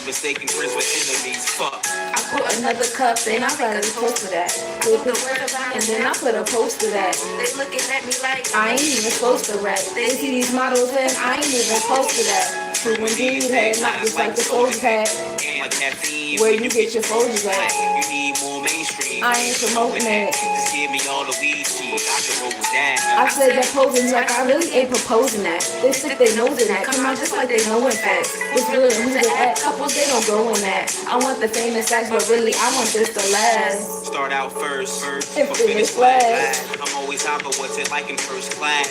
mistaken friends with enemies. Fuck. I put another cup and I write a post for that. Put the word around and then I put a post for that. They looking at me like I ain't even supposed to rap. They see these models and I ain't even supposed to that. True indeed, hey, not just like the soldiers had. Like caffeine. Where you get your Folgers at? You need more mainstream. I ain't promoting that. Just give me all the weed cheese. I can roll with that. I said that posing like I really ain't proposing that. They stick their nose in that. Come on, just like they know in fact. It's really who's the at couples, they don't go in that. I want the famous facts, but really I want this to last. Start out first and finish last. I'm always high, but what's it like in first class?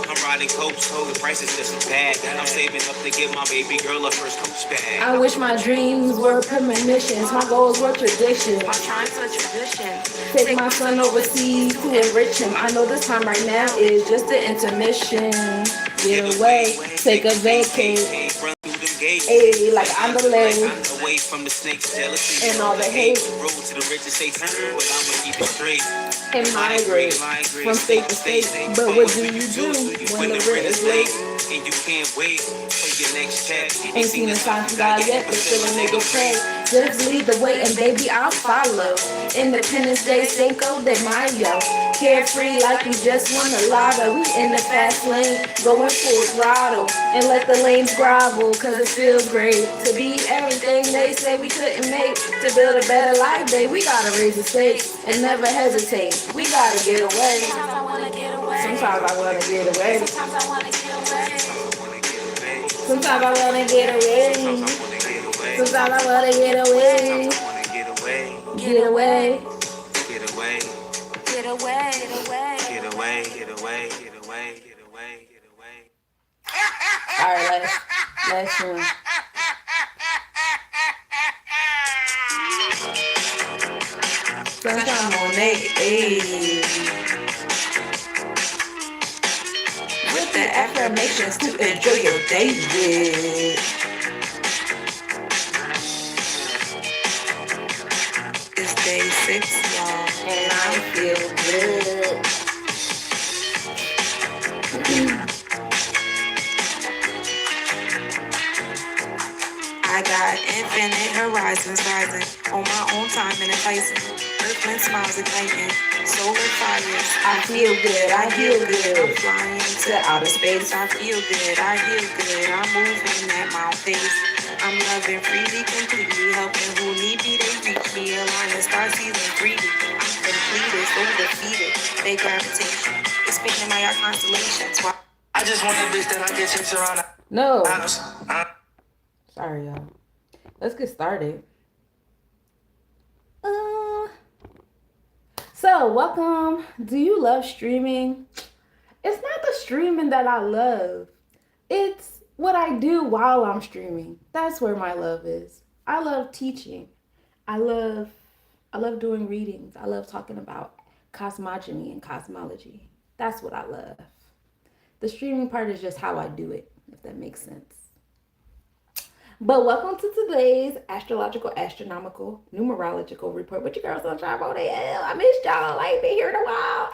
I'm riding coach, so the price is just bad. I'm saving up to give my baby girl a first coach bag. I wish my dreams were premonitions. My goals were tradition. My time's a tradition. Take my son overseas to enrich him. I know this time right now is just an intermission. Get away, take a vacate. Ayy, like I'm the lane. Away from the snakes, jealousy, and all the hate. Road to the riches, say turn, but I'ma keep it straight. And migrate from state to state. But what do you do when the rent is late? And you can't wait for your next check. Ain't seen a sign from God yet, but still a nigga pray. Just lead the way and baby I'll follow. Independence Day, Cinco de Mayo. Carefree like we just won a lotto. We in the fast lane, going full throttle. And let the lanes grovel, cause it feels great. To be everything they say we couldn't make. To build a better life, babe, we gotta raise the stakes. And never hesitate, we gotta get away. Sometimes I wanna get away. Sometimes I wanna get away. Sometimes I wanna get away. Sometimes I wanna get away. Sometimes I wanna get away. Get away. Get away. Get away. Get away. Get away. Get away. Get away. Get away. Get away. All right, last one. Sunshine on 8. With the affirmations to enjoy your day with. It's day 6, y'all, and I feel good. I got infinite horizons rising on my own time and enticing. Earthling smiles igniting, solar fires. I feel good, I heal good. I'm flying to outer space. I feel good, I heal good. I'm moving at my pace. I'm loving freely, completely, helping who need me. They reach me, aligning star season freely. I'm completed, so defeated. They gravitation, expanding my constellations. I just want a bitch that I get chased around. No. Sorry, y'all. Let's get started. So, welcome. Do you love streaming? It's not the streaming that I love. It's what I do while I'm streaming. That's where my love is. I love teaching. I love doing readings. I love talking about cosmogony and cosmology. That's what I love. The streaming part is just how I do it, if that makes sense. But welcome to today's astrological, astronomical, numerological report. With your girl Sunshine Bodale. I missed y'all. I ain't been here in a while.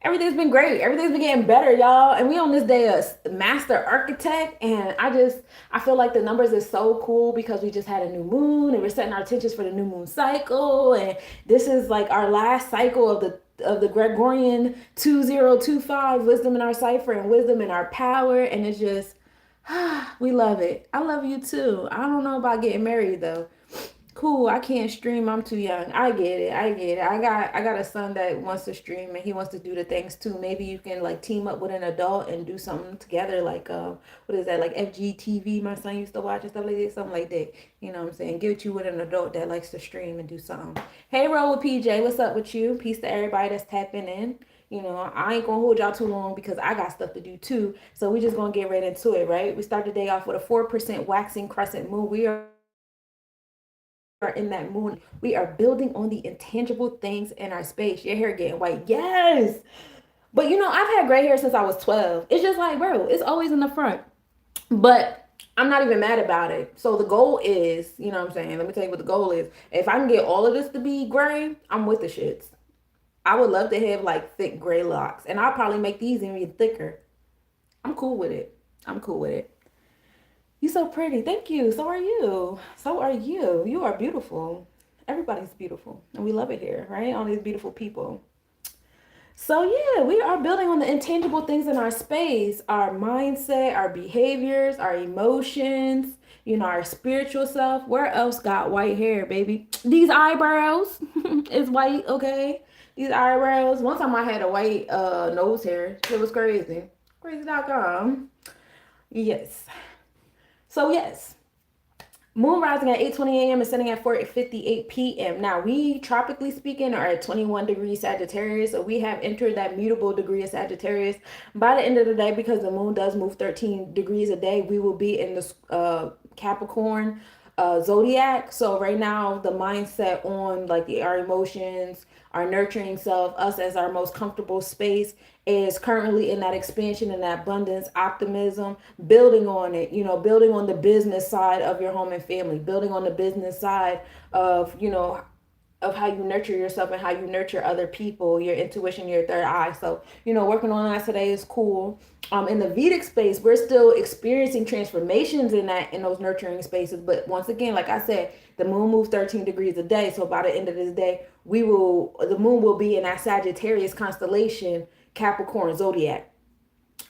Everything's been great. Everything's been getting better, y'all. And we on this day of master architect. And I feel like the numbers is so cool because we just had a new moon and we're setting our intentions for the new moon cycle. And this is like our last cycle of the Gregorian 2025, wisdom in our cipher and wisdom in our power. And it's just, we love it. I love you too. I don't know about getting married though. Cool, I can't stream. I'm too young. I get it. I got a son that wants to stream and he wants to do the things too. Maybe you can like team up with an adult and do something together. Like what is that? Like FGTV. My son used to watch and stuff like that. Something like that. You know what I'm saying? Get you with an adult that likes to stream and do something. Hey, roll with PJ. What's up with you? Peace to everybody that's tapping in. You know, I ain't gonna hold y'all too long because I got stuff to do too. So we just gonna get right into it, right? We start the day off with a 4% waxing crescent moon. We are in that moon. We are building on the intangible things in our space. Your hair getting white. Yes. But you know, I've had gray hair since I was 12. It's just like, bro, it's always in the front. But I'm not even mad about it. So the goal is, you know what I'm saying? Let me tell you what the goal is. If I can get all of this to be gray, I'm with the shits. I would love to have like thick gray locks. And I'll probably make these even thicker. I'm cool with it. You so pretty. Thank you. So are you. So are you. You are beautiful. Everybody's beautiful. And we love it here, right? All these beautiful people. So yeah, we are building on the intangible things in our space, our mindset, our behaviors, our emotions, our spiritual self. Where else got white hair, baby? These eyebrows is white, okay? These eyebrows. One time I had a white nose hair. It was crazy. Crazy.com. Yes. So yes, moon rising at 8:20 a.m. and setting at 4:58 p.m. Now, we, tropically speaking, are at 21 degrees Sagittarius. So we have entered that mutable degree of Sagittarius. By the end of the day, because the moon does move 13 degrees a day, we will be in the Capricorn zodiac. So right now, the mindset on like our emotions, our nurturing self, us as our most comfortable space is currently in that expansion and that abundance, optimism, building on it, building on the business side of your home and family, building on the business side of, of how you nurture yourself and how you nurture other people, your intuition, your third eye. So, working on that today is cool. In the Vedic space, we're still experiencing transformations in those nurturing spaces. But once again, like I said, the moon moves 13 degrees a day. So by the end of this day, the moon will be in that Sagittarius constellation, Capricorn zodiac.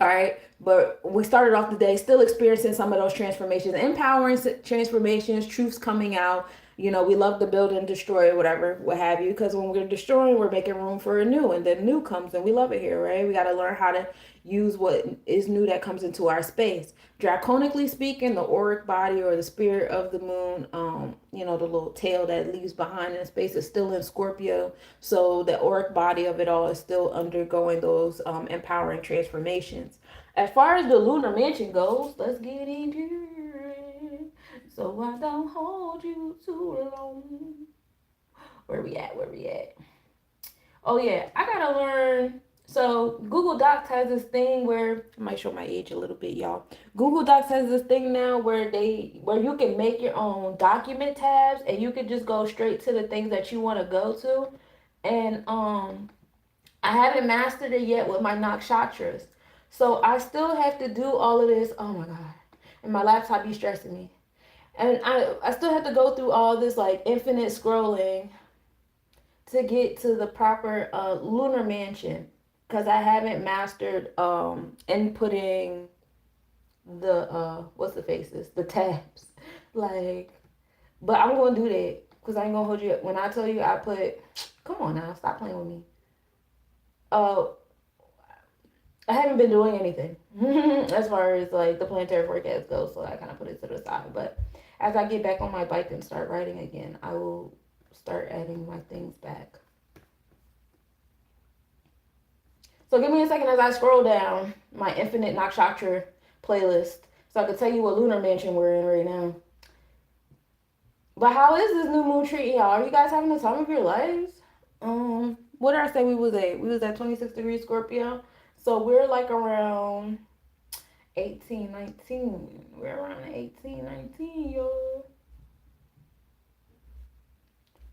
All right. But we started off the day still experiencing some of those transformations, empowering transformations, truths coming out. We love to build and destroy, whatever, what have you, because when we're destroying, we're making room for a new, and then new comes, and we love it here, right? We got to learn how to use what is new that comes into our space. Draconically speaking, the auric body or the spirit of the moon, the little tail that leaves behind in space is still in Scorpio. So the auric body of it all is still undergoing those empowering transformations. As far as the lunar mansion goes, let's get into it. So I don't hold you too long. Where we at? Oh yeah, I gotta learn. So Google Docs has this thing where I might show my age a little bit, y'all. Google Docs has this thing now where you can make your own document tabs and you can just go straight to the things that you want to go to. And I haven't mastered it yet with my nakshatras. So I still have to do all of this. Oh my god. And my laptop be stressing me. And I still have to go through all this like infinite scrolling to get to the proper lunar mansion, because I haven't mastered inputting the what's the faces, the tabs. Like, but I'm gonna do that because I ain't gonna hold you up. When I tell you I put, come on now, stop playing with me. I haven't been doing anything as far as like the planetary forecast goes, so I kind of put it to the side. But as I get back on my bike and start riding again, I will start adding my things back. So give me a second as I scroll down my Infinite Nakshatra playlist so I can tell you what lunar mansion we're in right now. But how is this new moon treating y'all? Are you guys having the time of your lives? What did I say we was at? We was at 26 degrees Scorpio. So we're like around 18, 19. We're around 18, 19, yo.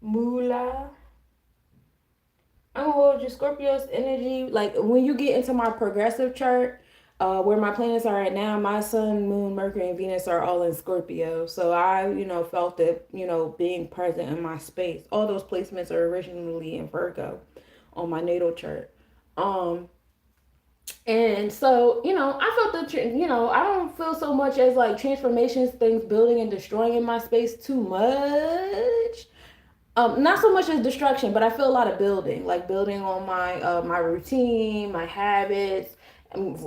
Moolah. I'm gonna hold you Scorpio's energy. Like when you get into my progressive chart, where my planets are at now, my sun, moon, Mercury, and Venus are all in Scorpio. So I, felt it, being present in my space. All those placements are originally in Virgo on my natal chart. And so, I felt I don't feel so much as like transformations, things building and destroying in my space too much. Not so much as destruction, but I feel a lot of building, like building on my routine, my habits,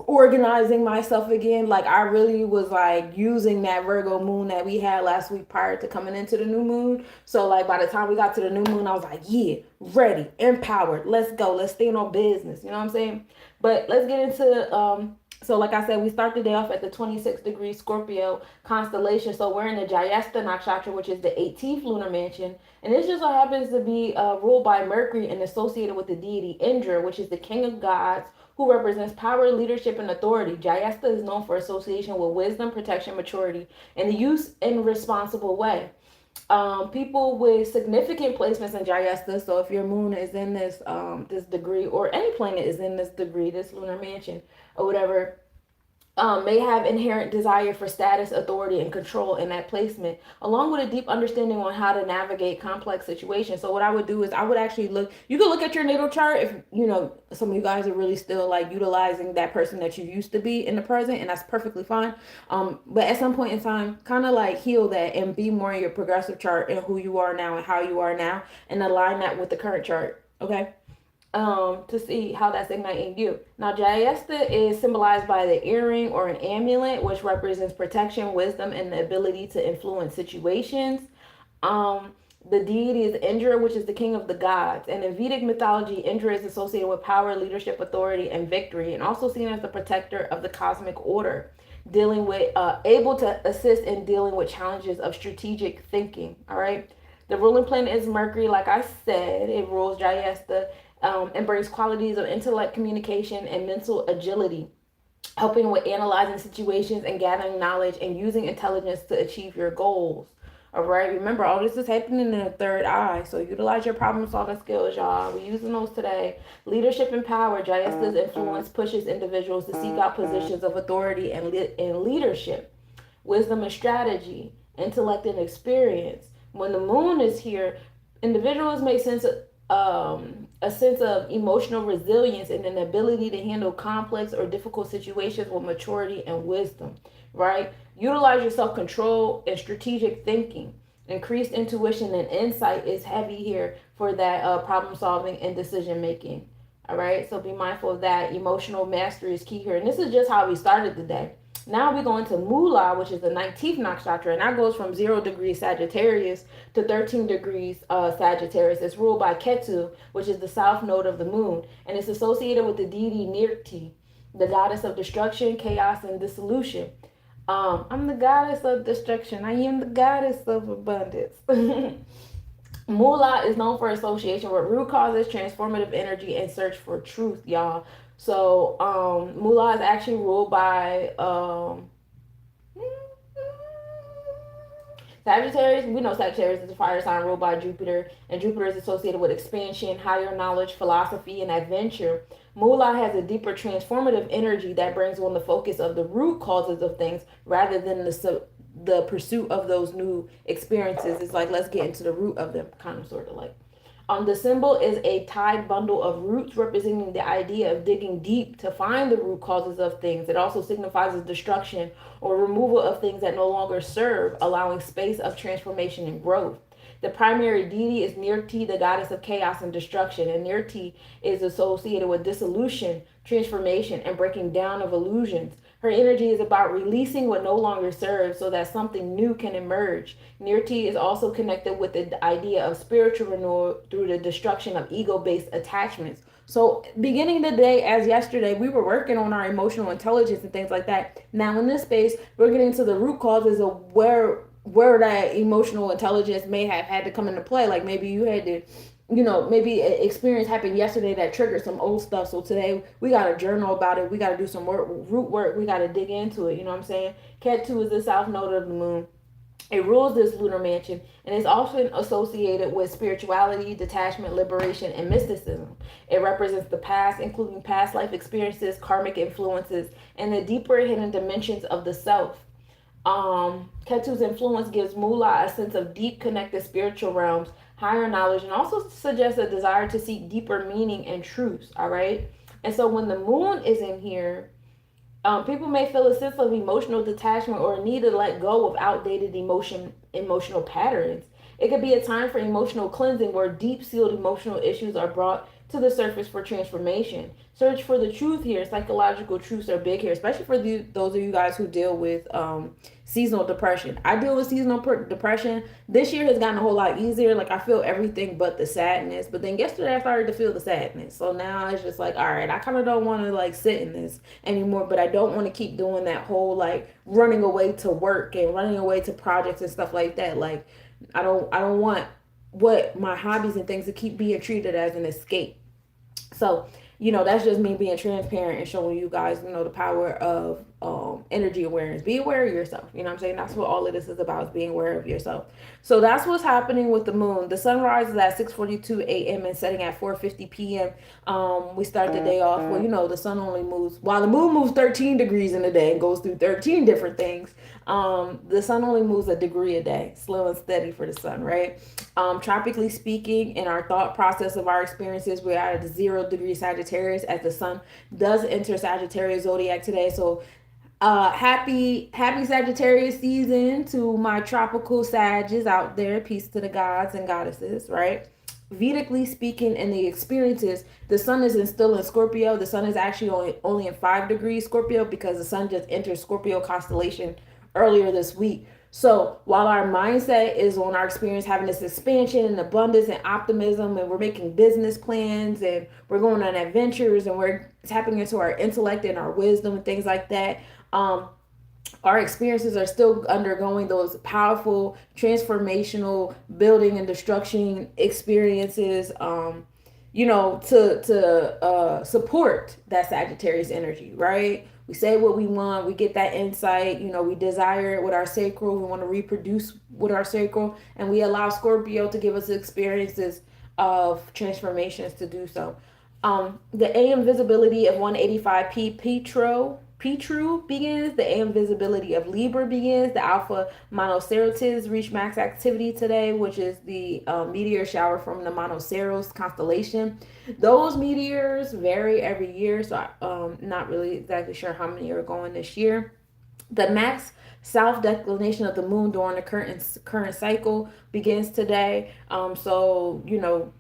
organizing myself again. Like I really was like using that Virgo moon that we had last week prior to coming into the new moon. So like by the time we got to the new moon, I was like, yeah, ready, empowered. Let's go. Let's stay on business. You know what I'm saying? But let's get into so like I said, we start the day off at the 26 degree Scorpio constellation. So we're in the Jayesta Nakshatra, which is the 18th lunar mansion. And this just so happens to be ruled by Mercury and associated with the deity Indra, which is the king of gods, who represents power, leadership, and authority. Jayesta is known for association with wisdom, protection, maturity, and the use in responsible way. People with significant placements in Jayesta, so if your moon is in this degree, or any planet is in this degree, this lunar mansion or whatever, may have inherent desire for status, authority, and control in that placement, along with a deep understanding on how to navigate complex situations. So what I would do is I would actually look. You could look at your natal chart if you know some of you guys are really still like utilizing that person that you used to be in the present, and that's perfectly fine. But at some point in time, kind of like heal that and be more in your progressive chart and who you are now and how you are now, and align that with the current chart. Okay, to see how that's igniting you. Now, Jayesta is symbolized by the earring or an amulet, which represents protection, wisdom, and the ability to influence situations. Um, the deity is Indra, which is the king of the gods. And in Vedic mythology, Indra is associated with power, leadership, authority, and victory, and also seen as the protector of the cosmic order, dealing with, able to assist in dealing with challenges of strategic thinking. All right. The ruling planet is Mercury, like I said, it rules Jayesta, and brings qualities of intellect, communication, and mental agility, helping with analyzing situations and gathering knowledge and using intelligence to achieve your goals. All right, remember all this is happening in the third eye, so utilize your problem solving skills, y'all. We're using those today. Leadership and power. Jayesta's influence pushes individuals to seek out positions of authority and leadership. Wisdom and strategy, intellect and experience. When the moon is here, individuals make a sense of emotional resilience and an ability to handle complex or difficult situations with maturity and wisdom, right? Utilize your self-control and strategic thinking. Increased intuition and insight is heavy here for that problem solving and decision making. All right, so be mindful of that. Emotional mastery is key here. And this is just how we started the day. Now we go into Mula, which is the 19th nakshatra, and that goes from 0 degrees Sagittarius to 13 degrees Sagittarius. It's ruled by Ketu, which is the south node of the moon, and it's associated with the deity Nirti, the goddess of destruction, chaos, and dissolution. I'm the goddess of destruction. I am the goddess of abundance. Mula is known for association with root causes, transformative energy, and search for truth, y'all. So Mula is actually ruled by Sagittarius. We know Sagittarius is a fire sign ruled by Jupiter, and Jupiter is associated with expansion, higher knowledge, philosophy, and adventure. Mula has a deeper transformative energy that brings on the focus of the root causes of things rather than the pursuit of those new experiences. It's like, let's get into the root of them, kind of, sort of like. The symbol is a tied bundle of roots, representing the idea of digging deep to find the root causes of things. It also signifies the destruction or removal of things that no longer serve, allowing space of transformation and growth. The primary deity is Nirti, the goddess of chaos and destruction, and Nirti is associated with dissolution, transformation, and breaking down of illusions. Her energy is about releasing what no longer serves so that something new can emerge. Nirti is also connected with the idea of spiritual renewal through the destruction of ego-based attachments. So beginning the day as yesterday, we were working on our emotional intelligence and things like that. Now in this space, we're getting to the root causes of where that emotional intelligence may have had to come into play. Like maybe you had to, maybe an experience happened yesterday that triggered some old stuff. So today we got to journal about it. We got to do some root work. We got to dig into it. You know what I'm saying? Ketu is the south node of the moon. It rules this lunar mansion and is often associated with spirituality, detachment, liberation, and mysticism. It represents the past, including past life experiences, karmic influences, and the deeper hidden dimensions of the self. Ketu's influence gives Mula a sense of deep connected spiritual realms, higher knowledge, and also suggests a desire to seek deeper meaning and truths. All right. And so when the moon is in here, people may feel a sense of emotional detachment or a need to let go of outdated emotional patterns. It could be a time for emotional cleansing where deep-sealed emotional issues are brought to the surface for transformation. Search for the truth here. Psychological truths are big here, especially for those of you guys who deal with seasonal depression. I deal with seasonal depression. This year has gotten a whole lot easier. Like I feel everything but the sadness. But then yesterday I started to feel the sadness. So now it's just like, all right, I kind of don't want to like sit in this anymore, but I don't want to keep doing that whole like running away to work and running away to projects and stuff like that. Like I don't want what my hobbies and things to keep being treated as an escape. So, that's just me being transparent and showing you guys, the power of energy awareness. Be aware of yourself. You know what I'm saying? That's what all of this is about, is being aware of yourself. So that's what's happening with the moon. The sun rises at 6:42 a.m. and setting at 4:50 p.m. We start the day off. Well, the sun only moves, while the moon moves 13 degrees in a day and goes through 13 different things. The sun only moves a degree a day, slow and steady for the sun, right? Tropically speaking, in our thought process of our experiences, we're at a 0 degree Sagittarius as the sun does enter Sagittarius zodiac today. So happy Sagittarius season to my tropical Sages out there. Peace to the gods and goddesses, right? Vedically speaking, in the experiences, the sun is still in Scorpio. The sun is actually only in 5 degrees Scorpio, because the sun just entered Scorpio constellation earlier this week. So while our mindset is on our experience having this expansion and abundance and optimism, and we're making business plans and we're going on adventures and we're tapping into our intellect and our wisdom and things like that, our experiences are still undergoing those powerful transformational building and destruction experiences, to support that Sagittarius energy, right? We say what we want, we get that insight, we desire it with our sacral, we want to reproduce with our sacral, and we allow Scorpio to give us experiences of transformations to do so. The AM visibility of 185p Petru begins. The AM visibility of Libra begins. The Alpha Monocerotis reached max activity today, which is the meteor shower from the Monoceros constellation. Those meteors vary every year, so I'm not really exactly sure how many are going this year. The max south declination of the moon during the current cycle begins today. So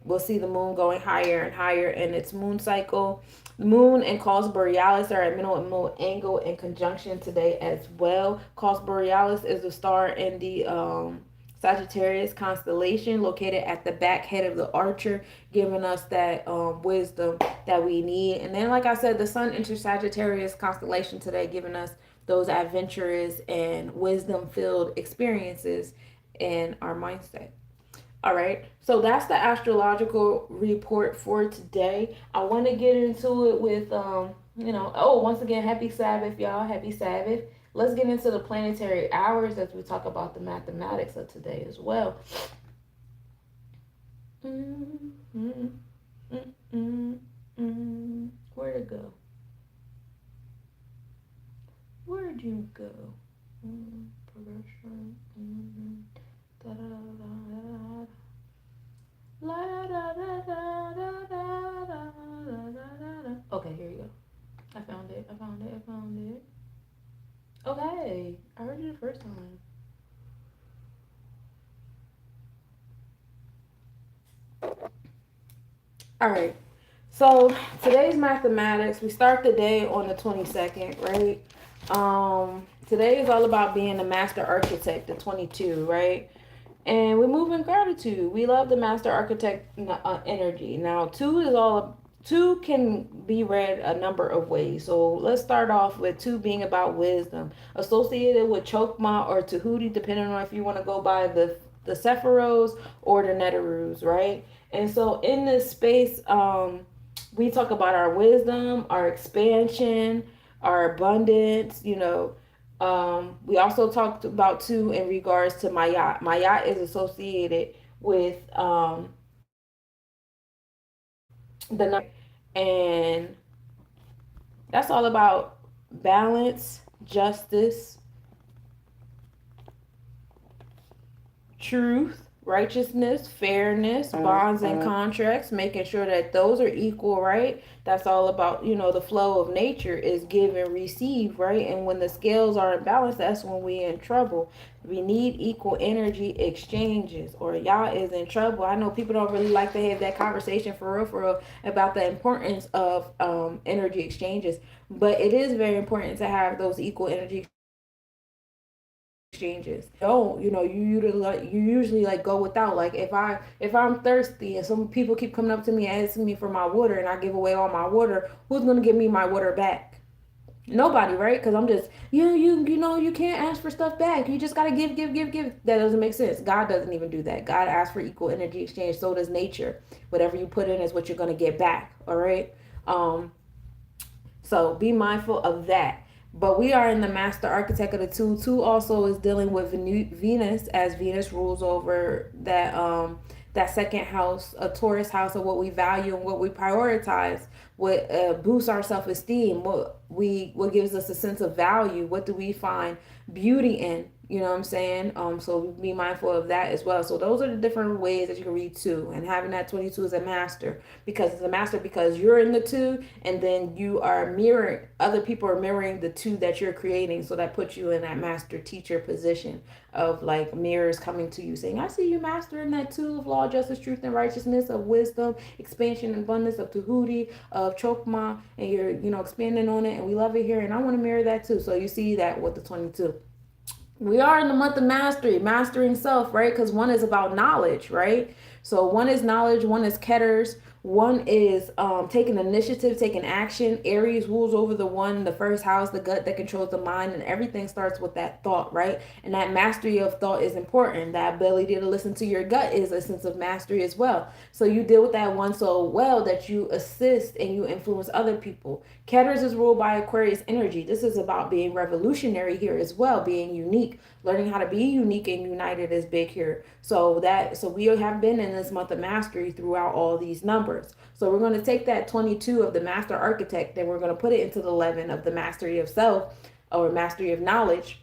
we'll see the moon going higher and higher in its moon cycle. Moon and Cause Borealis are at minimal angle in conjunction today as well. Cause Borealis is a star in the Sagittarius constellation, located at the back head of the Archer, giving us that wisdom that we need. And then, like I said, the sun enters Sagittarius constellation today, giving us those adventurous and wisdom-filled experiences in our mindset. All right, so that's the astrological report for today. I want to get into it with, once again, happy Sabbath, y'all. Happy Sabbath. Let's get into the planetary hours as we talk about the mathematics of today as well. Where'd it go? Where'd you go? Progression. Okay, here you go. I found it. Okay, I heard you the first time. All right. So today's mathematics. We start the day on the 22nd, right? Today is all about being the master architect, the 22, right? And we move in gratitude. We love the master architect energy. Now, two can be read a number of ways. So let's start off with 2 being about wisdom, associated with Chokmah or Tahuti, depending on if you want to go by the Sephiros or the Netarus, right? And so in this space, we talk about our wisdom, our expansion, our abundance, we also talked about 2 in regards to Mayat. Mayat is associated with the number, and that's all about balance, justice, truth, righteousness, fairness, bonds and contracts, making sure that those are equal, right? That's all about, the flow of nature is give and receive, right? And when the scales are in balance, that's when we're in trouble. We need equal energy exchanges, or y'all is in trouble. I know people don't really like to have that conversation for real, about the importance of energy exchanges, but it is very important to have those equal energy exchanges. You usually like go without. Like if I'm thirsty and some people keep coming up to me asking me for my water, and I give away all my water, who's gonna give me my water back? Nobody, right? Because I'm just you can't ask for stuff back. You just gotta give. That doesn't make sense. God doesn't even do that. God asks for equal energy exchange. So does nature. Whatever you put in is what you're gonna get back. All right. So be mindful of that. But we are in the master architect of the two. Two also is dealing with Venus, as Venus rules over that second house, a Taurus house of what we value and what we prioritize, what boosts our self-esteem, what gives us a sense of value, what do we find beauty in, you know what I'm saying? So be mindful of that as well. So those are the different ways that you can read two, and having that 22 as a master, because it's a master because you're in the two, and then you are mirroring, other people are mirroring the two that you're creating. So that puts you in that master teacher position of like mirrors coming to you saying, I see you mastering that two of law, justice, truth, and righteousness, of wisdom, expansion, and abundance, of Tahuti, of Chokma, and you're, expanding on it, and we love it here, and I want to mirror that too. So you see that with the 22. We are in the month of mastery, mastering self, right? Because one is about knowledge, right? So one is knowledge, one is ketters, one is taking initiative, taking action. Aries rules over the one, the first house, the gut that controls the mind, and everything starts with that thought, right? And that mastery of thought is important. That ability to listen to your gut is a sense of mastery as well. So you deal with that one so well that you assist and you influence other people. Ketters is ruled by Aquarius energy. This is about being revolutionary here as well, being unique. Learning how to be unique and united is big here. So we have been in this month of mastery throughout all these numbers. So we're going to take that 22 of the master architect, and we're going to put it into the 11 of the mastery of self, or mastery of knowledge.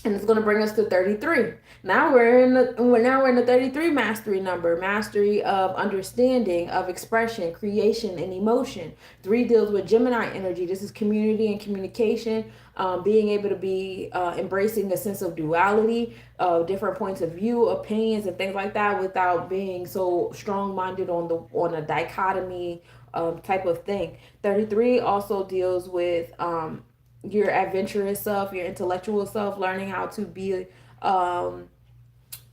And it's going to bring us to 33. Now we're in the 33 mastery number, mastery of understanding, of expression, creation, and emotion. 3 deals with Gemini energy. This is community and communication, being able to be embracing a sense of duality, different points of view, opinions, and things like that, without being so strong-minded on a dichotomy type of thing. 33 also deals with your adventurous self, your intellectual self, learning how to be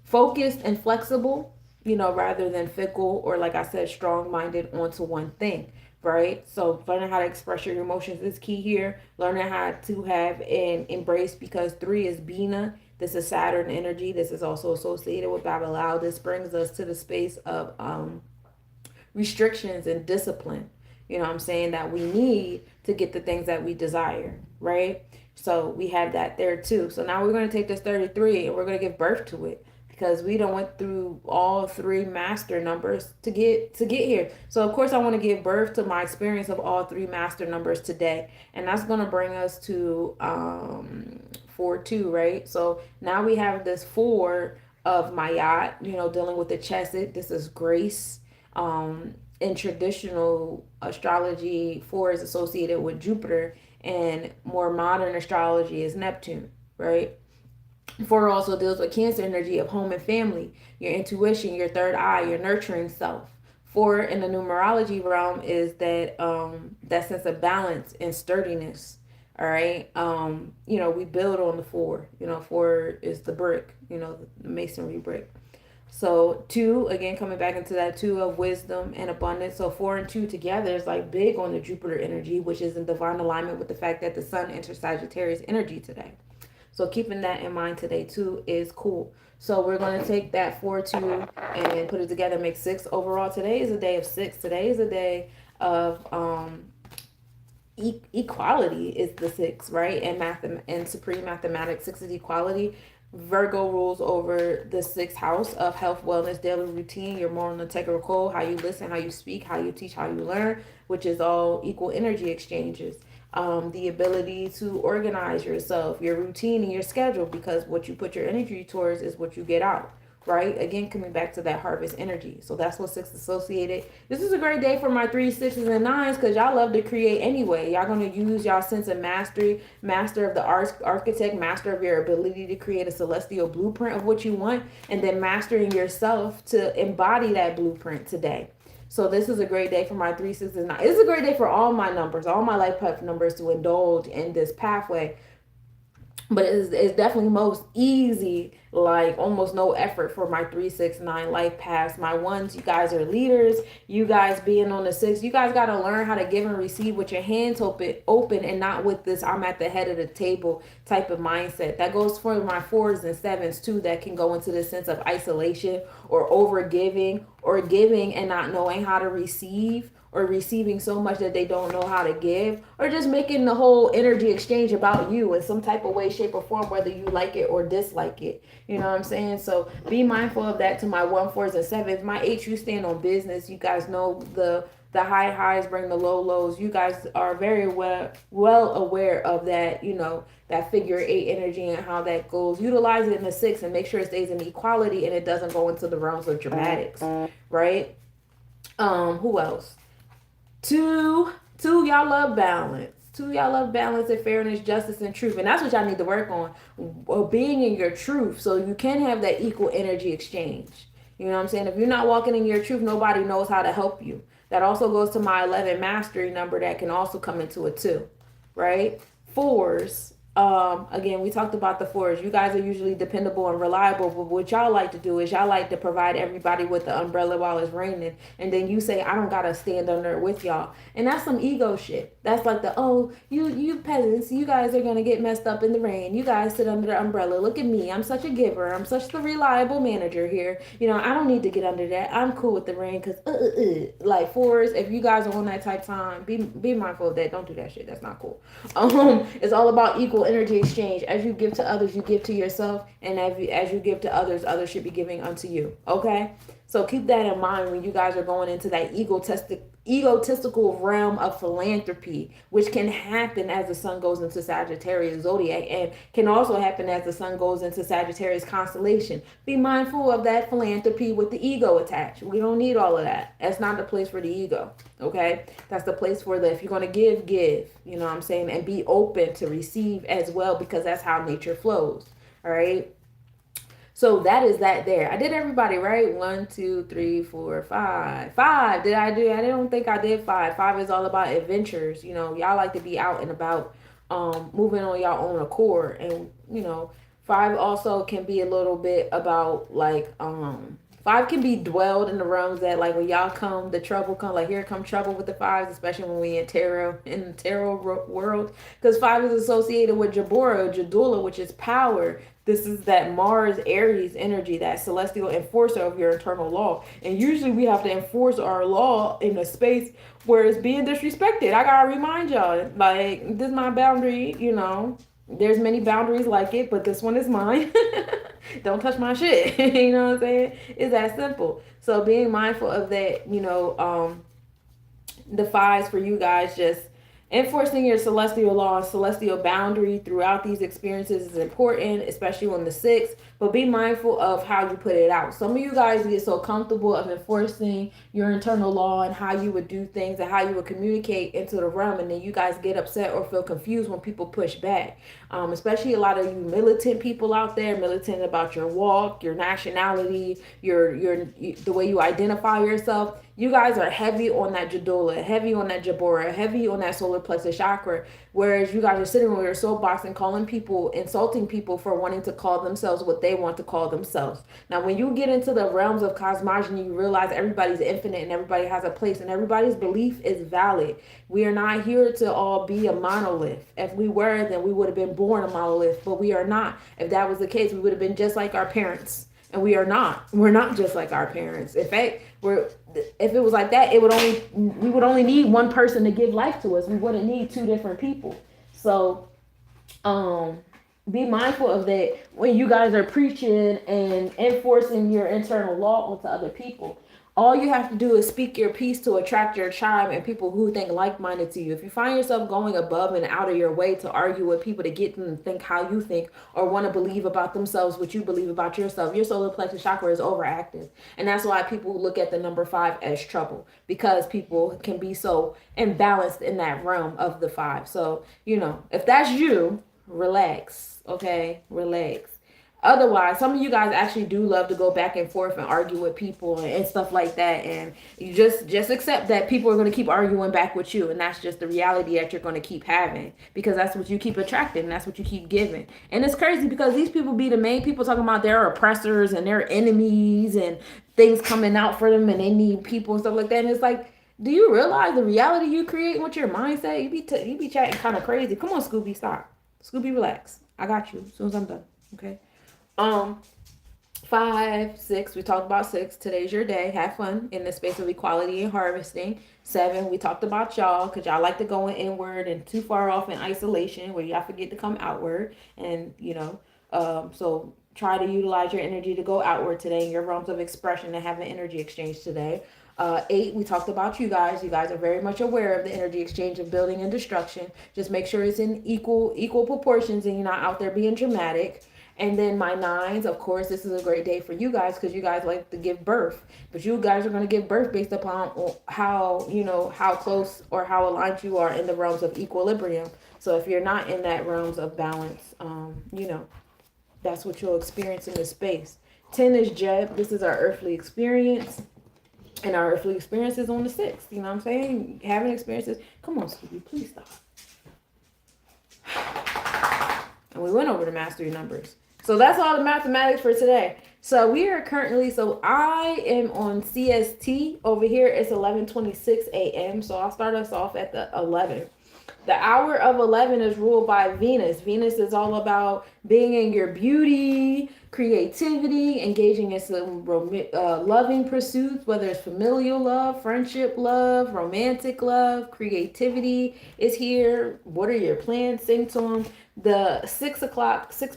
focused and flexible, rather than fickle or, like I said, strong-minded onto one thing, right? So learning how to express your emotions is key here. Learning how to have an embrace, because 3 is Bina. This is Saturn energy. This is also associated with Babylao. This brings us to the space of restrictions and discipline. I'm saying, that we need to get the things that we desire, right? So we have that there too. So now we're going to take this 33 and we're going to give birth to it, because we done went through all 3 master numbers to get here. So of course I want to give birth to my experience of all 3 master numbers today, and that's going to bring us to 4-2, right? So now we have this 4 of Mayat, dealing with the chesed. This is grace. In traditional astrology, 4 is associated with Jupiter, and more modern astrology is Neptune, right? 4 also deals with Cancer energy of home and family, your intuition, your third eye, your nurturing self. 4 in the numerology realm is that sense of balance and sturdiness. All right. We build on the 4. 4 is the brick, the masonry brick. So 2, again, coming back into that 2 of wisdom and abundance. So 4 and 2 together is like big on the Jupiter energy, which is in divine alignment with the fact that the sun enters Sagittarius energy today. So keeping that in mind today too is cool. So we're going to take that 4-2 and put it together, make 6 overall. Today is a day of 6. Today is a day of equality is the 6, right? And supreme mathematics, 6 is equality. Virgo rules over the 6th house of health, wellness, daily routine, your moral and integral code, how you listen, how you speak, how you teach, how you learn, which is all equal energy exchanges. The ability to organize yourself, your routine, and your schedule, because what you put your energy towards is what you get out, right? Again, coming back to that harvest energy. So that's what 6 associated. This is a great day for my 3, 6s, and 9s, because y'all love to create anyway. Y'all going to use y'all sense of mastery, master of the architect, master of your ability to create a celestial blueprint of what you want, and then mastering yourself to embody that blueprint today. So this is a great day for my 3, 6, and 9. This is a great day for all my numbers, all my life path numbers, to indulge in this pathway. But it's definitely most easy, like almost no effort for my 3, 6, 9 life paths. My 1s, you guys are leaders. You guys being on the 6, you guys got to learn how to give and receive with your hands open and not with this I'm at the head of the table type of mindset. That goes for my 4s and 7s too, that can go into this sense of isolation or over giving or giving and not knowing how to receive, or receiving so much that they don't know how to give, or just making the whole energy exchange about you in some type of way, shape, or form, whether you like it or dislike it. You know what I'm saying? So be mindful of that. To my 1-4s and 7s, my HU stand on business. You guys know the high highs bring the low lows. You guys are very well aware of that, that figure 8 energy and how that goes. Utilize it in the 6 and make sure it stays in equality and it doesn't go into the realms of dramatics, right? Who else? 2, y'all love balance. 2, y'all love balance and fairness, justice, and truth. And that's what y'all need to work on. Being in your truth so you can have that equal energy exchange. You know what I'm saying? If you're not walking in your truth, nobody knows how to help you. That also goes to my 11 mastery number that can also come into a 2, right? 4s. Again, we talked about the 4s. You guys are usually dependable and reliable, but what y'all like to do is y'all like to provide everybody with the umbrella while it's raining, and then you say, I don't gotta stand under it with y'all. And that's some ego shit. That's like you peasants, you guys are gonna get messed up in the rain. You guys sit under the umbrella. Look at me. I'm such a giver. I'm such the reliable manager here. I don't need to get under that. I'm cool with the rain because like 4s, if you guys are on that type time, be mindful of that. Don't do that shit. That's not cool. It's all about equal energy exchange. As you give to others, you give to yourself, and as you give to others, others should be giving unto you. Okay, so keep that in mind when you guys are going into that egotistical realm of philanthropy, which can happen as the sun goes into Sagittarius zodiac, and can also happen as the sun goes into Sagittarius constellation. Be mindful of that philanthropy with the ego attached. We don't need all of that. That's not the place for the ego. Okay, that's the place for if you're going to give, you know what I'm saying, and be open to receive as well, because that's how nature flows. All right. So that is that there. I did everybody, right? 1, 2, 3, 4, 5. 5. Did I do? I don't think I did 5. 5 is all about adventures. Y'all like to be out and about, moving on your own accord. And, 5 also can be a little bit about like, 5 can be dwelled in the realms that like when y'all come, the trouble come, like here come trouble with the 5s, especially when we in the tarot world, because 5 is associated with Jadula, which is power. This is that Mars Aries energy, that celestial enforcer of your internal law. And usually we have to enforce our law in a space where it's being disrespected. I gotta remind y'all, like, this is my boundary, There's many boundaries like it, but this one is mine. Don't touch my shit. You know what I'm saying? It's that simple. So being mindful of that, the 5s for you guys, just enforcing your celestial law and celestial boundary throughout these experiences is important, especially on the 6. But be mindful of how you put it out. Some of you guys get so comfortable of enforcing your internal law and how you would do things and how you would communicate into the realm, and then you guys get upset or feel confused when people push back. Especially a lot of you militant people out there, militant about your walk, your nationality, the way you identify yourself. You guys are heavy on that Jadula, heavy on that Jabora, heavy on that solar plexus chakra, whereas you guys are sitting on your soapbox and insulting people for wanting to call themselves what they want to call themselves. Now, when you get into the realms of cosmogony, you realize everybody's infinite and everybody has a place and everybody's belief is valid. We are not here to all be a monolith. If we were, then we would have been born a monolith, but we are not. If that was the case, we would have been just like our parents. And we are not. We're not just like our parents. In fact, if it was like that, we would only need one person to give life to us. We wouldn't need 2 different people. So, be mindful of that when you guys are preaching and enforcing your internal law onto other people. All you have to do is speak your piece to attract your tribe and people who think like-minded to you. If you find yourself going above and out of your way to argue with people to get them to think how you think or want to believe about themselves what you believe about yourself, your solar plexus chakra is overactive. And that's why people look at the number 5 as trouble, because people can be so imbalanced in that realm of the 5. So, if that's you, relax, okay? Relax. Otherwise, some of you guys actually do love to go back and forth and argue with people and stuff like that. And you just accept that people are going to keep arguing back with you. And that's just the reality that you're going to keep having, because that's what you keep attracting. And that's what you keep giving. And it's crazy because these people be the main people talking about their oppressors and their enemies and things coming out for them and they need people and stuff like that. And it's like, do you realize the reality you create with your mindset? You be chatting kind of crazy. Come on, Scooby, stop. Scooby, relax. I got you as soon as I'm done. Okay. 5, 6, we talked about 6. Today's your day. Have fun in the space of equality and harvesting. 7, we talked about y'all because y'all like to go in inward and too far off in isolation where y'all forget to come outward. And, so try to utilize your energy to go outward today in your realms of expression and have an energy exchange today. 8, we talked about you guys. You guys are very much aware of the energy exchange of building and destruction. Just make sure it's in equal proportions and you're not out there being dramatic. And then my 9s, of course, this is a great day for you guys because you guys like to give birth. But you guys are going to give birth based upon how close or how aligned you are in the realms of equilibrium. So if you're not in that realms of balance, that's what you'll experience in this space. 10 is Jeb. This is our earthly experience. And our earthly experiences on the 6th. You know what I'm saying? Having experiences. Come on, Scooby, please stop. And we went over the mastery numbers. So that's all the mathematics for today. So we are currently, I am on CST. Over here it's 11:26 a.m. So I'll start us off at the 11. The hour of 11 is ruled by Venus. Venus is all about being in your beauty, creativity, engaging in some loving pursuits, whether it's familial love, friendship love, romantic love, creativity is here. What are your plans? Sing to them. The 6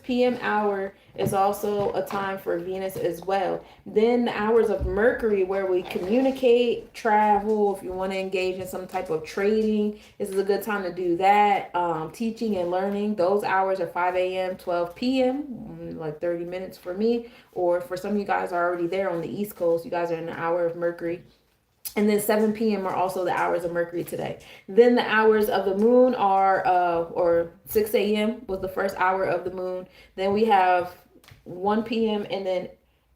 p.m. hour is also a time for Venus as well. Then the hours of Mercury, where we communicate, travel, if you want to engage in some type of trading, this is a good time to do that. Teaching and learning, those hours are 5 a.m., 12 p.m., like 30 minutes for me. Or for some of you guys are already there on the East Coast, you guys are in the hour of Mercury. And then 7 p.m. are also the hours of Mercury today. Then the hours of the moon are, or 6 a.m. was the first hour of the moon. Then we have 1 p.m. and then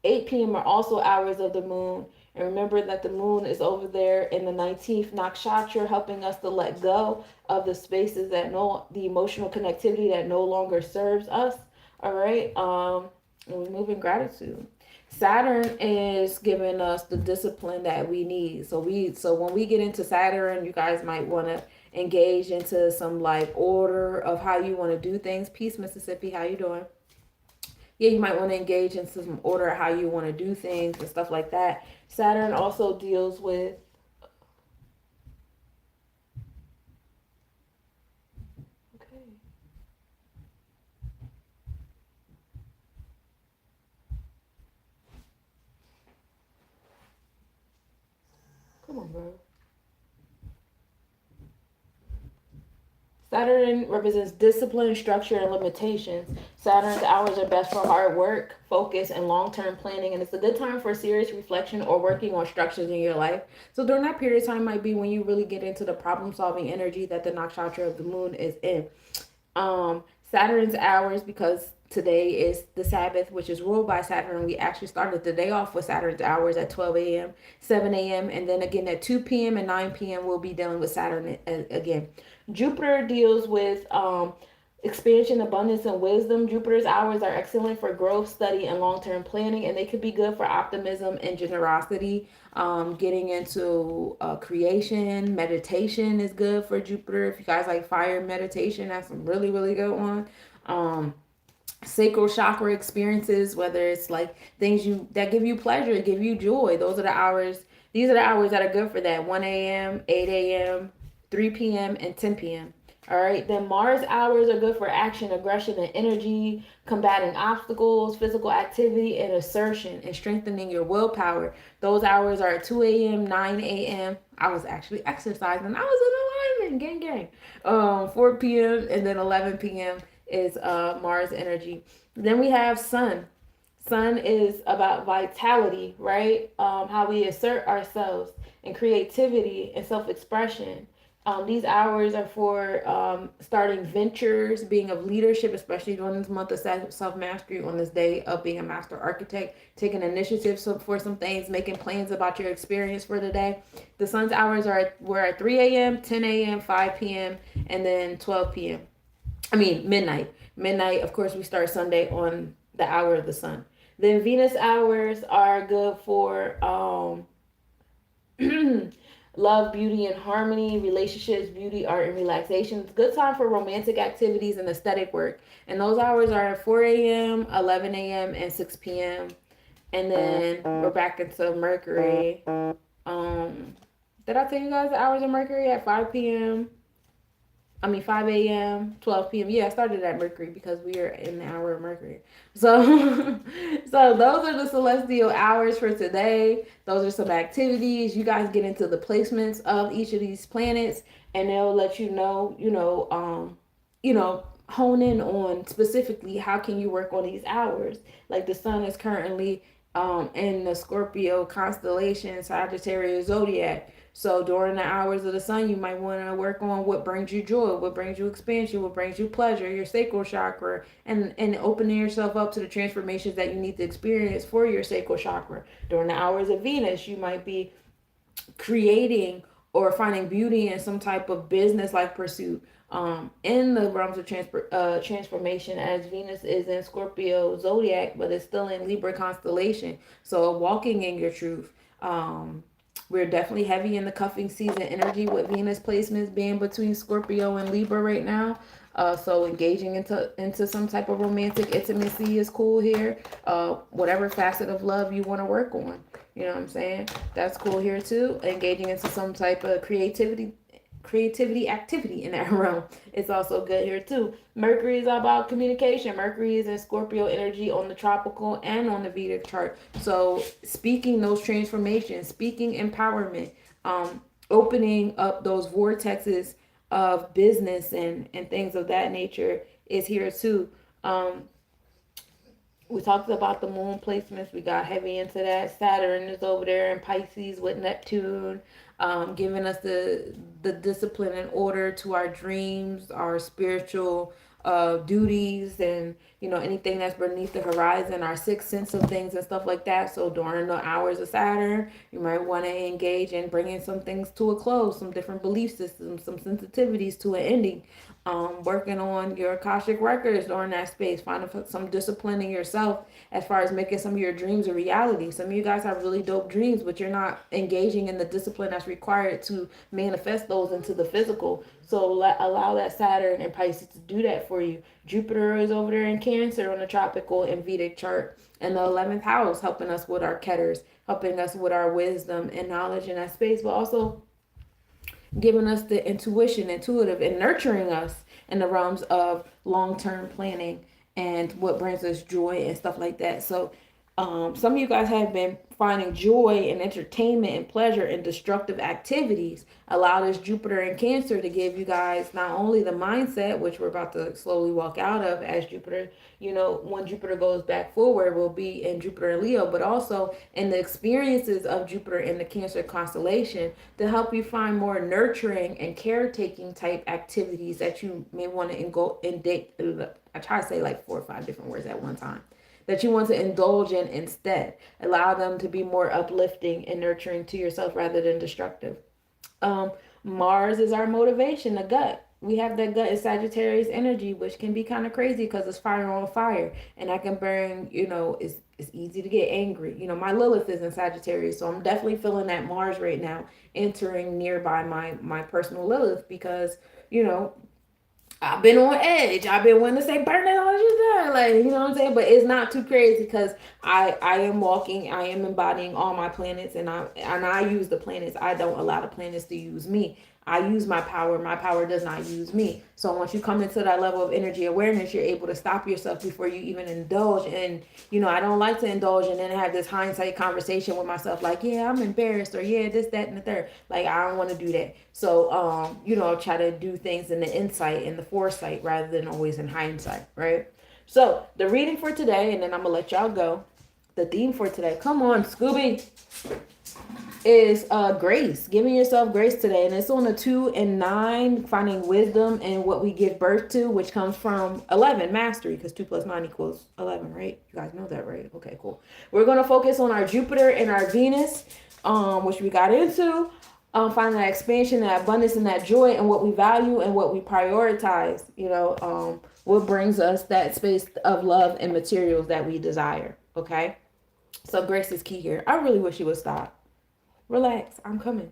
8 p.m. are also hours of the moon. And remember that the moon is over there in the 19th nakshatra, helping us to let go of the spaces the emotional connectivity that no longer serves us. All right. And we move in gratitude. Saturn is giving us the discipline that we need. So when we get into Saturn, you guys might want to engage into some like order of how you want to do things. Peace, Mississippi. How you doing? Yeah, you might want to engage into some order of how you want to do things and stuff like that. Saturn also deals with Come on, bro. Saturn represents discipline, structure, and limitations. Saturn's hours are best for hard work, focus, and long-term planning, and it's a good time for serious reflection or working on structures in your life. So during that period of time might be when you really get into the problem-solving energy that the nakshatra of the moon is in. Saturn's hours, because today is the Sabbath, which is ruled by Saturn. We actually started the day off with Saturn's hours at 12 a.m., 7 a.m., and then again at 2 p.m. and 9 p.m. we'll be dealing with Saturn again. Jupiter deals with expansion, abundance, and wisdom. Jupiter's hours are excellent for growth, study, and long-term planning, and they could be good for optimism and generosity. Getting into creation, meditation is good for Jupiter. If you guys like fire meditation, that's a really, really good one. Sacral chakra experiences, whether it's like things that give you pleasure, give you joy. These are the hours that are good for that. 1 a.m., 8 a.m., 3 p.m., and 10 p.m. All right. Then Mars hours are good for action, aggression, and energy, combating obstacles, physical activity, and assertion, and strengthening your willpower. Those hours are 2 a.m., 9 a.m. I was actually exercising. I was in alignment. Gang. 4 p.m. and then 11 p.m. is Mars energy. Then we have Sun. Sun is about vitality, right? How we assert ourselves and creativity and self-expression. These hours are for starting ventures, being of leadership, especially during this month of self-mastery, on this day of being a master architect, taking initiative for some things, making plans about your experience for the day. The Sun's hours were at 3 a.m., 10 a.m., 5 p.m., and then 12 p.m. Midnight. Midnight, of course, we start Sunday on the hour of the sun. Then Venus hours are good for love, beauty, and harmony, relationships, beauty, art, and relaxation. It's a good time for romantic activities and aesthetic work. And those hours are 4 a.m., 11 a.m., and 6 p.m. And then we're back into Mercury. Did I tell you guys the hours of Mercury at 5 p.m.? 5 a.m., 12 p.m. Yeah, I started at Mercury because we are in the hour of Mercury. So, so those are the celestial hours for today. Those are some activities. You guys get into the placements of each of these planets, and they'll let hone in on specifically how can you work on these hours. Like the sun is currently in the Scorpio constellation, Sagittarius zodiac. So during the hours of the sun, you might want to work on what brings you joy, what brings you expansion, what brings you pleasure, your sacral chakra, and opening yourself up to the transformations that you need to experience for your sacral chakra. During the hours of Venus, you might be creating or finding beauty in some type of business like pursuit. In the realms of transformation, as Venus is in Scorpio zodiac, but it's still in Libra constellation. So walking in your truth. We're definitely heavy in the cuffing season energy with Venus placements being between Scorpio and Libra right now. So engaging into some type of romantic intimacy is cool here. Whatever facet of love you want to work on, you know what I'm saying? That's cool here too. Engaging into some type of creativity activity in that realm. It's also good here too. Mercury is all about communication. Mercury is in Scorpio energy on the tropical and on the Vedic chart. So speaking those transformations, speaking empowerment, opening up those vortexes of business and things of that nature is here too. We talked about the moon placements. We got heavy into that. Saturn is over there in Pisces with Neptune, giving us the discipline and order to our dreams, our spiritual duties, and anything that's beneath the horizon, our sixth sense of things and stuff like that. So during the hours of Saturn, you might want to engage in bringing some things to a close, some different belief systems, some sensitivities to an ending. Working on your Akashic records during that space, finding some discipline in yourself as far as making some of your dreams a reality. Some of you guys have really dope dreams, but you're not engaging in the discipline that's required to manifest those into the physical. So allow that Saturn and Pisces to do that for you. Jupiter is over there in Cancer on the tropical and Vedic chart, and the 11th house helping us with our ketters, helping us with our wisdom and knowledge in that space, but also giving us the intuitive, and nurturing us in the realms of long-term planning and what brings us joy and stuff like that. So some of you guys have been finding joy and entertainment and pleasure in destructive activities. Allow this Jupiter in Cancer to give you guys not only the mindset, which we're about to slowly walk out of as Jupiter, when Jupiter goes back forward, we'll be in Jupiter and Leo, but also in the experiences of Jupiter in the Cancer constellation to help you find more nurturing and caretaking type activities that you may want to I try to say like 4 or 5 different words at one time that you want to indulge in instead. Allow them to be more uplifting and nurturing to yourself rather than destructive. Mars is our motivation, the gut. We have that gut in Sagittarius energy, which can be kind of crazy because it's fire on fire. And I can burn, it's easy to get angry. My Lilith is in Sagittarius, so I'm definitely feeling that Mars right now entering nearby my personal Lilith because, I've been on edge. I've been wanting to say burn it all you done. Like, you know what I'm saying? But it's not too crazy because I am embodying all my planets and I use the planets. I don't allow the planets to use me. I use my power. My power does not use me. So once you come into that level of energy awareness, you're able to stop yourself before you even indulge. And, I don't like to indulge and then have this hindsight conversation with myself like, yeah, I'm embarrassed or yeah, this, that, and the third. Like, I don't want to do that. So, try to do things in the insight and the foresight rather than always in hindsight, right? So the reading for today, and then I'm going to let y'all go. The theme for today, come on, Scooby, is grace, giving yourself grace today. And it's on the 2 and 9, finding wisdom and what we give birth to, which comes from 11, mastery, because 2 plus 9 equals 11, right? You guys know that, right? Okay, cool. We're going to focus on our Jupiter and our Venus, which we got into, finding that expansion, that abundance, and that joy, and what we value and what we prioritize, what brings us that space of love and materials that we desire, okay? So grace is key here. I really wish you would stop. Relax, I'm coming.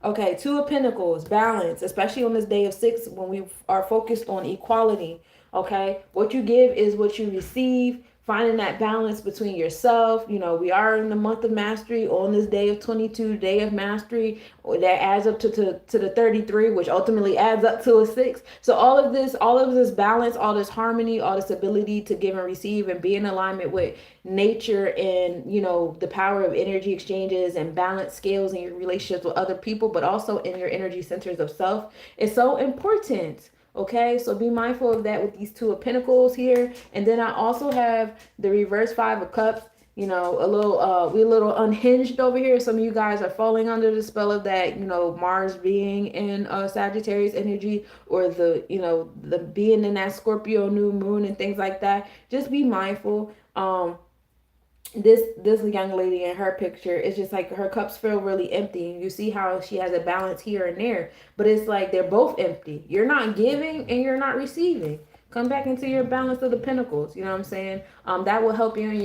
Okay, 2 of Pentacles, balance, especially on this day of 6 when we are focused on equality. Okay, what you give is what you receive. finding that balance between yourself. We are in the month of mastery on this day of 22, day of mastery, that adds up to the 33, which ultimately adds up to a 6. So all of this balance, all this harmony, all this ability to give and receive and be in alignment with nature, and the power of energy exchanges and balance scales in your relationships with other people, but also in your energy centers of self, is so important. Okay, so be mindful of that with these 2 of Pentacles here. And then I also have the reverse 5 of Cups. We're a little unhinged over here. Some of you guys are falling under the spell of that, Mars being in Sagittarius energy, or the being in that Scorpio new moon and things like that. Just be mindful. This young lady in her picture, it's just like her cups feel really empty. You see how she has a balance here and there, but it's like they're both empty. You're not giving and you're not receiving. Come back into your balance of the pentacles. You know what I'm saying? That will help you in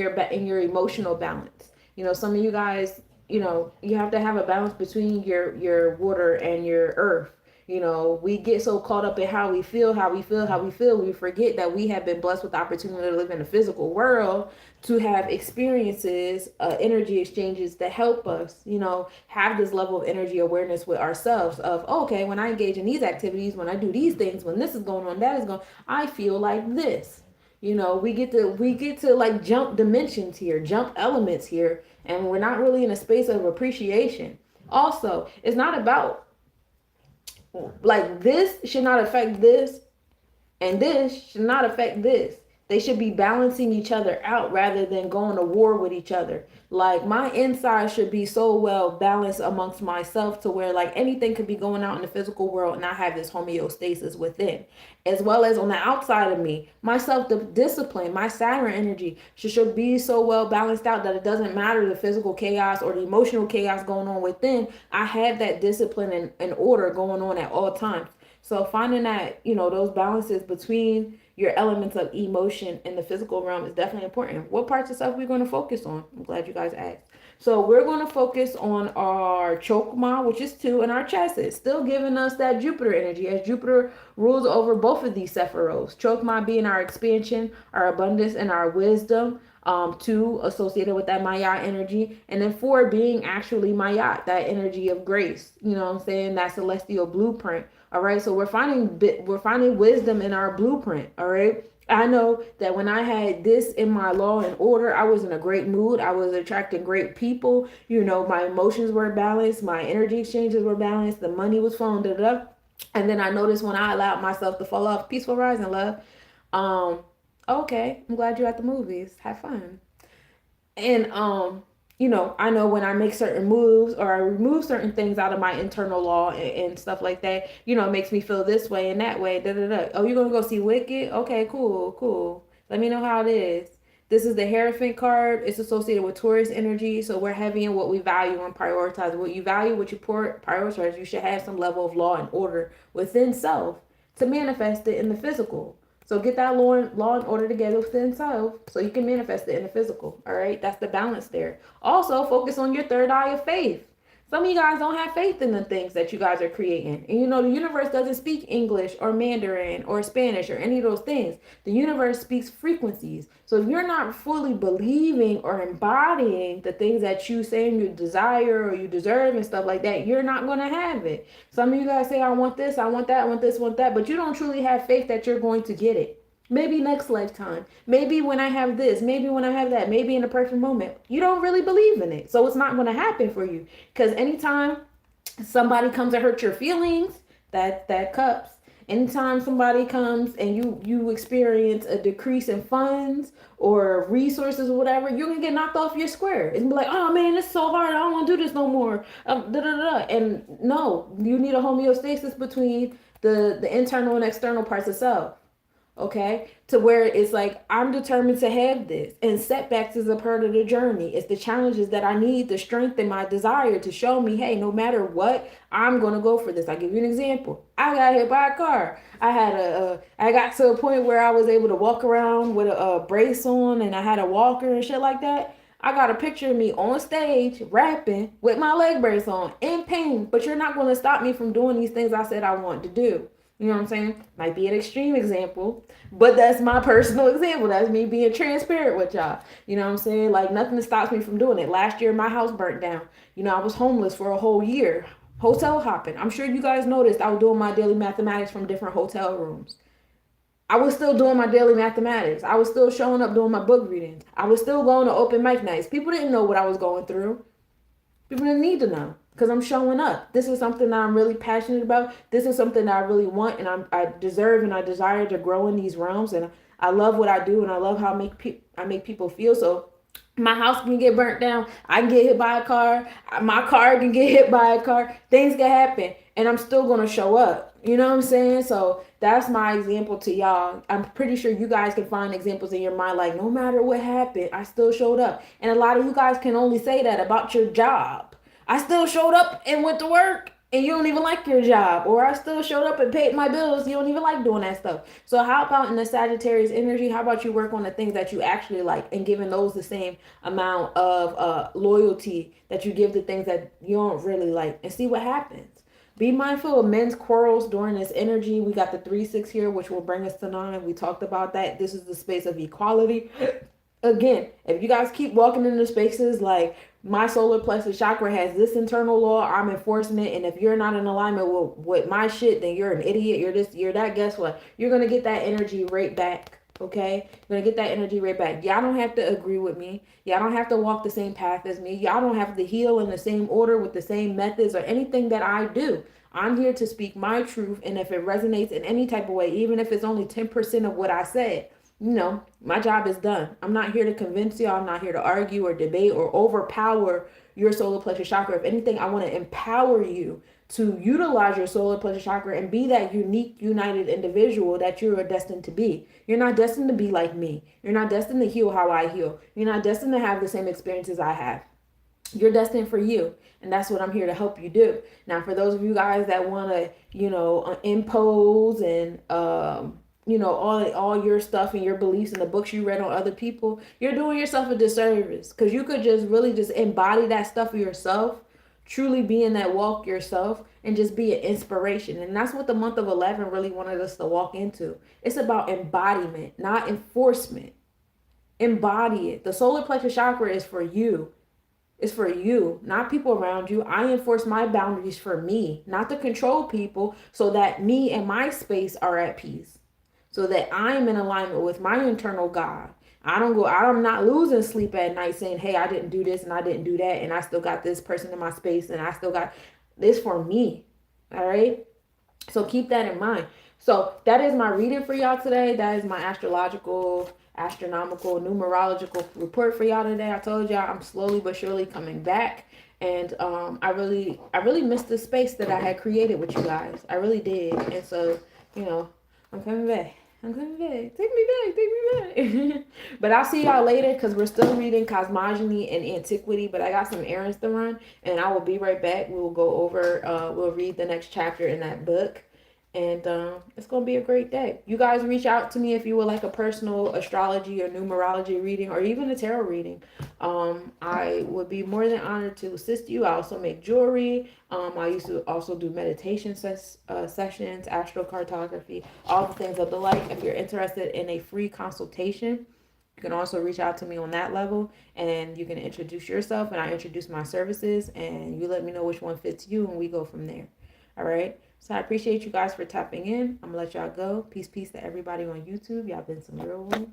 your emotional balance. Some of you guys, you have to have a balance between your water and your earth. We get so caught up in how we feel. We forget that we have been blessed with the opportunity to live in the physical world, to have experiences, energy exchanges that help us, have this level of energy awareness with ourselves of, okay, when I engage in these activities, when I do these things, when this is going on, that is going, I feel like this. We get to like jump dimensions here, jump elements here, and we're not really in a space of appreciation. Also, it's not about like this should not affect this, and this should not affect this. They should be balancing each other out rather than going to war with each other. Like my inside should be so well balanced amongst myself to where like anything could be going out in the physical world and I have this homeostasis within. As well as on the outside of me, my self-discipline, my Saturn energy should be so well balanced out that it doesn't matter the physical chaos or the emotional chaos going on within. I have that discipline and order going on at all times. So finding that, those balances between your elements of emotion in the physical realm is definitely important. What parts of self are we going to focus on? I'm glad you guys asked. So we're going to focus on our chokma, which is 2, and our chassis, still giving us that Jupiter energy, as Jupiter rules over both of these sephiros. Chokma being our expansion, our abundance, and our wisdom. 2 associated with that Maya energy, and then 4 being actually Maya, that energy of grace. You know what I'm saying? That celestial blueprint. All right, so we're finding wisdom in our blueprint. All right. I know that when I had this in my law and order, I was in a great mood. I was attracting great people. My emotions were balanced. My energy exchanges were balanced. The money was flowing. And then I noticed when I allowed myself to fall off, peaceful rising, love. Okay, I'm glad you're at the movies. Have fun. And I know when I make certain moves or I remove certain things out of my internal law and stuff like that, it makes me feel this way and that way. Oh, you're gonna go see Wicked? Okay, cool. Let me know how it is. This is the Hierophant card. It's associated with Taurus energy, so we're heavy in what we value and prioritize. What you value, what you prioritize, you should have some level of law and order within self to manifest it in the physical. So get that law and order together within self so you can manifest it in the physical. All right. That's the balance there. Also, focus on your third eye of faith. Some of you guys don't have faith in the things that you guys are creating. And the universe doesn't speak English or Mandarin or Spanish or any of those things. The universe speaks frequencies. So if you're not fully believing or embodying the things that you say you desire or you deserve and stuff like that, you're not going to have it. Some of you guys say, I want this, I want that, I want this, I want that, but you don't truly have faith that you're going to get it. Maybe next lifetime. Maybe when I have this. Maybe when I have that. Maybe in a perfect moment. You don't really believe in it. So it's not going to happen for you. Because anytime somebody comes to hurt your feelings, that cups. Anytime somebody comes and you experience a decrease in funds or resources or whatever, you're going to get knocked off your square. It's be like, oh man, it's so hard. I don't want to do this no more. And no, you need a homeostasis between the internal and external parts of self. Okay, to where it's like, I'm determined to have this, and setbacks is a part of the journey. It's the challenges that I need, the strength and my desire to show me, hey, no matter what, I'm going to go for this. I'll give you an example. I got hit by a car. I got to a point where I was able to walk around with a brace on, and I had a walker and shit like that. I got a picture of me on stage rapping with my leg brace on in pain, but you're not going to stop me from doing these things I said I want to do. You know what I'm saying? Might be an extreme example, but that's my personal example. That's me being transparent with y'all. You know what I'm saying? Like nothing stops me from doing it. Last year, my house burnt down. You know, I was homeless for a whole year, hotel hopping. I'm sure you guys noticed I was doing my daily mathematics from different hotel rooms. I was still doing my daily mathematics. I was still showing up doing my book readings. I was still going to open mic nights. People didn't know what I was going through. People didn't need to know because I'm showing up. This is something that I'm really passionate about. This is something that I really want, and I deserve and I desire to grow in these realms. And I love what I do, and I love how I make people feel. So my house can get burnt down. I can get hit by a car. My car can get hit by a car. Things can happen, and I'm still gonna show up. You know what I'm saying? So that's my example to y'all. I'm pretty sure you guys can find examples in your mind, like no matter what happened, I still showed up. And a lot of you guys can only say that about your job. I still showed up and went to work, and you don't even like your job. Or I still showed up and paid my bills. You don't even like doing that stuff. So how about in the Sagittarius energy, how about you work on the things that you actually like and giving those the same amount of loyalty that you give to things that you don't really like, and see what happens. Be mindful of men's quarrels during this energy. We got the 3-6 here, which will bring us to 9. We talked about that. This is the space of equality. Again, if you guys keep walking into spaces like my solar plexus chakra has this internal law, I'm enforcing it, and if you're not in alignment with my shit, then you're an idiot. You're that. Guess what? You're gonna get that energy right back. Okay, you're gonna get that energy right back. Y'all don't have to agree with me. Y'all don't have to walk the same path as me. Y'all don't have to heal in the same order with the same methods or anything that I do. I'm here to speak my truth, and if it resonates in any type of way, even if it's only 10% of what I said, you know, my job is done. I'm not here to convince you. I'm not here to argue or debate or overpower your solar plexus chakra. If anything, I want to empower you to utilize your solar plexus chakra and be that unique, united individual that you are destined to be. You're not destined to be like me. You're not destined to heal how I heal. You're not destined to have the same experiences I have. You're destined for you, and that's what I'm here to help you do. Now, for those of you guys that want to, impose and all your stuff and your beliefs and the books you read on other people, you're doing yourself a disservice, because you could just really just embody that stuff for yourself, truly be in that walk yourself, and just be an inspiration. And that's what the month of 11 really wanted us to walk into. It's about embodiment, not enforcement. Embody it. The solar plexus chakra is for you. It's for you, not people around you. I enforce my boundaries for me, not to control people, so that me and my space are at peace, so that I'm in alignment with my internal God. I'm not losing sleep at night saying, hey, I didn't do this and I didn't do that, and I still got this person in my space, and I still got this for me. All right. So keep that in mind. So that is my reading for y'all today. That is my astronomical, numerological report for y'all today. I told y'all I'm slowly but surely coming back. And I really missed the space that I had created with you guys. I really did. And so, I'm coming back. I'm coming back. Take me back. But I'll see y'all later, because we're still reading cosmogony and antiquity. But I got some errands to run, and I will be right back. We will go over, we'll read the next chapter in that book. And it's going to be a great day. You guys reach out to me if you would like a personal astrology or numerology reading, or even a tarot reading. I would be more than honored to assist you. I also make jewelry. I used to also do meditation sessions, astrocartography, all the things of the like. If you're interested in a free consultation, you can also reach out to me on that level, and you can introduce yourself, and I introduce my services, and you let me know which one fits you, and we go from there. All right. So I appreciate you guys for tapping in. I'm going to let y'all go. Peace to everybody on YouTube. Y'all been some real ones.